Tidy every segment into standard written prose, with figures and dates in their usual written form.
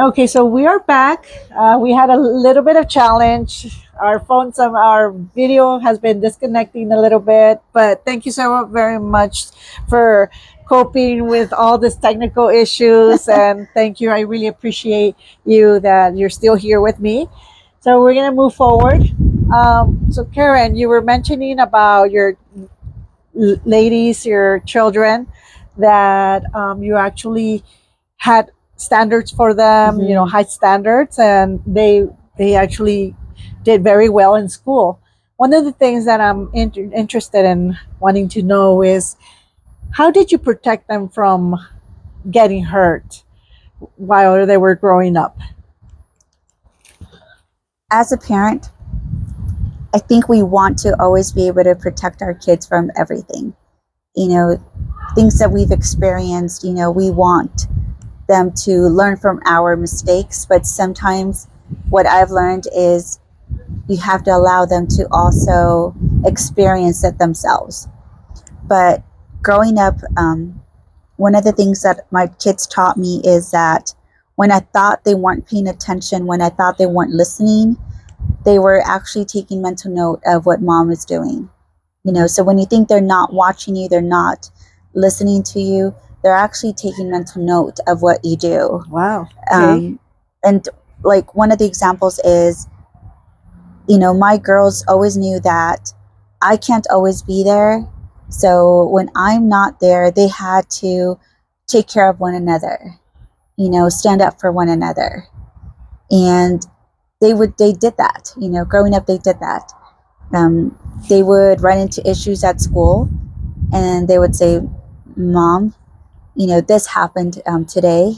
Okay, so we are back. We had a little bit of challenge. Our phone, our video has been disconnecting a little bit, but thank you so very much for coping with all these technical issues. And thank you. I really appreciate you that you're still here with me. So we're gonna move forward. So Karen, you were mentioning about your ladies, your children, that you actually had standards for them, Hmm. high standards, and they actually did very well in school. One of the things that I'm interested in wanting to know is how did you protect them from getting hurt while they were growing up? As a parent, I think we want to always be able to protect our kids from everything. You know, things that we've experienced, we want them to learn from our mistakes, but sometimes what I've learned is you have to allow them to also experience it themselves. But growing up, one of the things that my kids taught me is that when I thought they weren't paying attention, when I thought they weren't listening, they were actually taking mental note of what mom is doing. So when you think they're not watching you, they're not listening to you, they're actually taking mental note of what you do. Wow. Okay. Um, and like one of the examples is, my girls always knew that I can't always be there. So when I'm not there, they had to take care of one another, stand up for one another. And they did that, growing up, they did that. Um, they would run into issues at school and they would say, Mom, this happened today,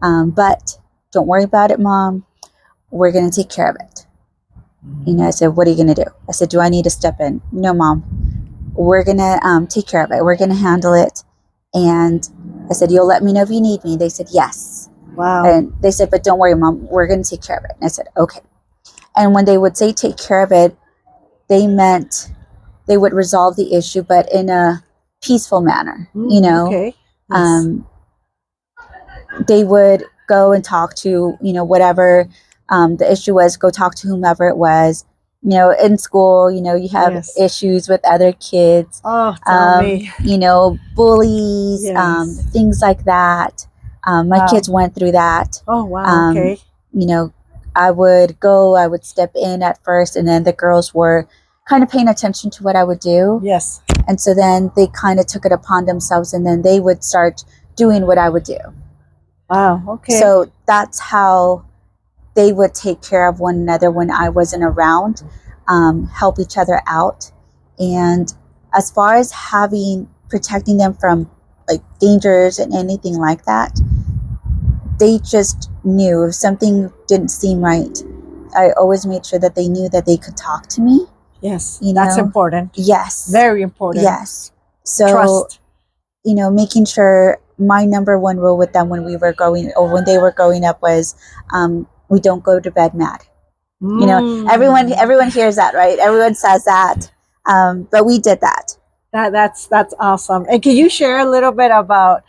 but don't worry about it, Mom. We're going to take care of it. I said, what are you going to do? I said, do I need to step in? No, Mom. We're going to take care of it. We're going to handle it. And I said, you'll let me know if you need me. They said, yes. Wow. And they said, but don't worry, Mom. We're going to take care of it. And I said, okay. And when they would say take care of it, they meant they would resolve the issue, but in a peaceful manner. Okay. Yes. They would go and talk to, whatever the issue was, go talk to whomever it was. In school, you have Yes. issues with other kids, Oh, tell me. bullies, Yes. things like that. My Wow. kids went through that. Oh, wow. Um, Okay. I would step in at first, and then the girls were kind of paying attention to what I would do. Yes. And so then they kind of took it upon themselves, and then they would start doing what I would do. Wow. Okay. So that's how they would take care of one another when I wasn't around, help each other out. And as far as protecting them from like dangers and anything like that, they just knew if something didn't seem right. I always made sure that they knew that they could talk to me. Yes. That's important. Yes. Very important. Yes. So, Trust. Making sure my number one rule with them when they were growing up was, we don't go to bed mad. Everyone hears that, right? Everyone says that. But we did that. That's awesome. And can you share a little bit about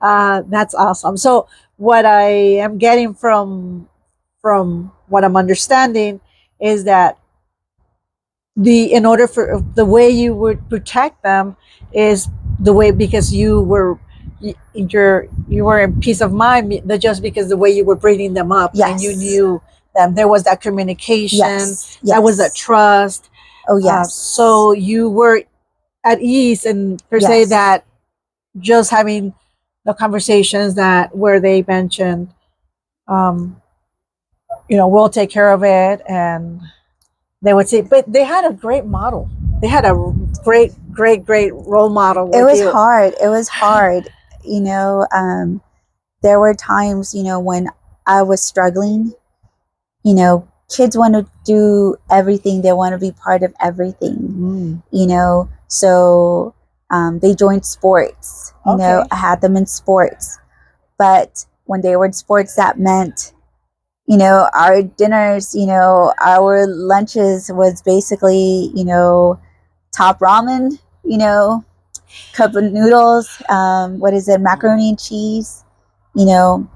that's awesome. So what I am getting from what I'm understanding is that the in order for the way you would protect them is the way because you were in peace of mind just because the way you were bringing them up and you Yes. knew them, there was that communication. Yes. That was that Yes. trust. Oh, yes. So you were at ease and per se Yes. that just having the conversations that where they mentioned um we'll take care of it, and they would say, but they had a great model. They had a great role model with It was you. hard. It was hard. There were times, when I was struggling. Kids want to do everything. They want to be part of everything. So they joined sports. Okay. I had them in sports. But when they were in sports, that meant, our dinners, our lunches was basically, top ramen, cup of noodles, macaroni and cheese, you know,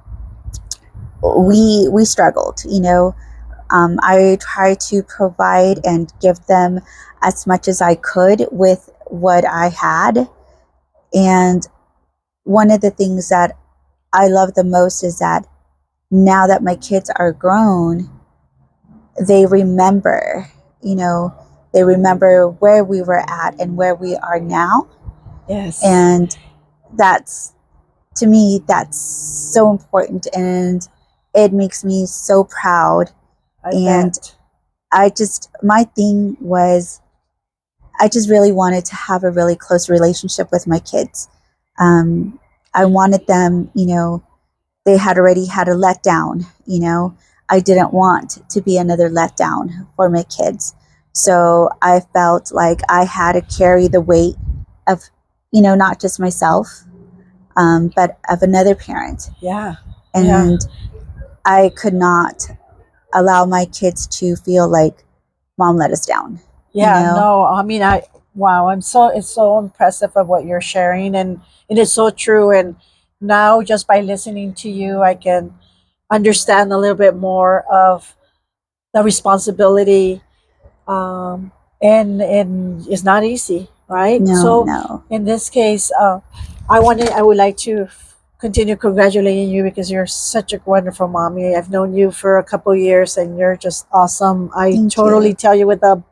we struggled, you know. I tried to provide and give them as much as I could with what I had. And one of the things that I love the most is that now that my kids are grown, they remember, you know, they remember where we were at and where we are now. Yes. And that's, to me, that's so important. And it makes me so proud. And I just, my thing was, I just really wanted to have a really close relationship with my kids. I wanted them, you know, they had already had a letdown, you know. I didn't want to be another letdown for my kids. So I felt like I had to carry the weight of, you know, not just myself, but of another parent. Yeah. And I could not allow my kids to feel like mom let us down. Yeah, you know? no, I mean, wow, it's so impressive of what you're sharing, and it is so true. And now, just by listening to you, I can understand a little bit more of the responsibility, and it's not easy, right? No, So, no. in this case, I would like to continue congratulating you because you're such a wonderful mommy. I've known you for a couple years, and you're just awesome. I Thank totally you. tell you with the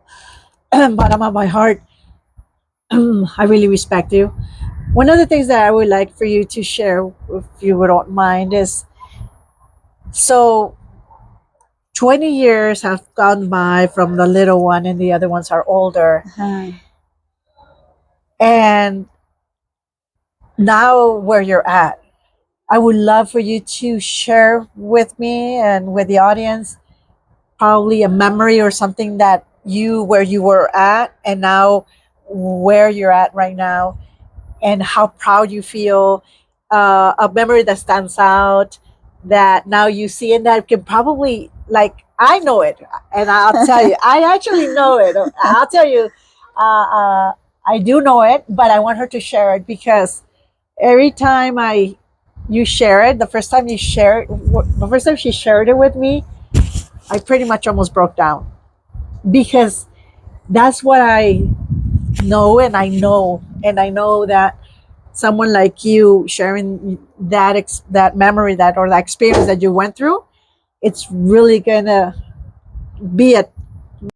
bottom of my heart, I really respect you. One of the things that I would like for you to share, if you don't mind, is so 20 years have gone by from the little one, and the other ones are older. Uh-huh. And now, where you're at, I would love for you to share with me and with the audience probably a memory or something that where you were at, and now where you're at right now, and how proud you feel, a memory that stands out that now you see, and that can probably, like, I know it, and I'll tell you, I actually know it. I'll tell you, I do know it, but I want her to share it because every time you share it, the first time she shared it with me, I pretty much almost broke down because that's what I know, and I know that someone like you sharing that memory, that or that experience that you went through, it's really gonna be a